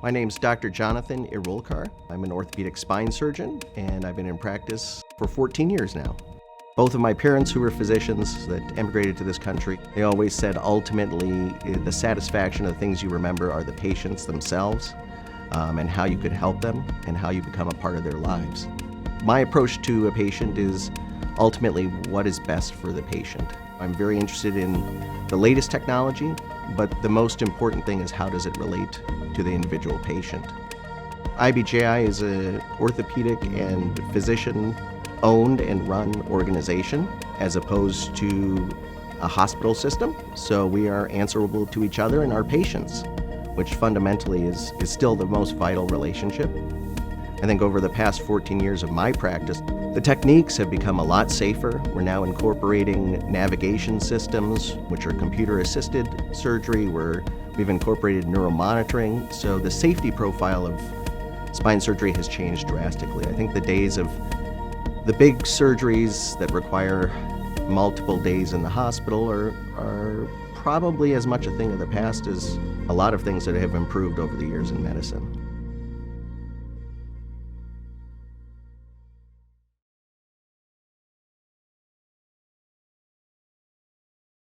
My name's Dr. Jonathan Erulkar. I'm an orthopedic spine surgeon, and I've been in practice for 14 years now. Both of my parents, who were physicians that emigrated to this country, they always said ultimately the satisfaction of the things you remember are the patients themselves, and how you could help them and how you become a part of their lives. My approach to a patient is ultimately what is best for the patient. I'm very interested in the latest technology, but the most important thing is how does it relate to the individual patient. IBJI is an orthopedic and physician-owned and run organization as opposed to a hospital system. So we are answerable to each other and our patients, which fundamentally is still the most vital relationship. I think over the past 14 years of my practice, the techniques have become a lot safer. We're now incorporating navigation systems, which are computer-assisted surgery, where we've incorporated neuromonitoring. So the safety profile of spine surgery has changed drastically. I think the days of the big surgeries that require multiple days in the hospital are probably as much a thing of the past as a lot of things that have improved over the years in medicine.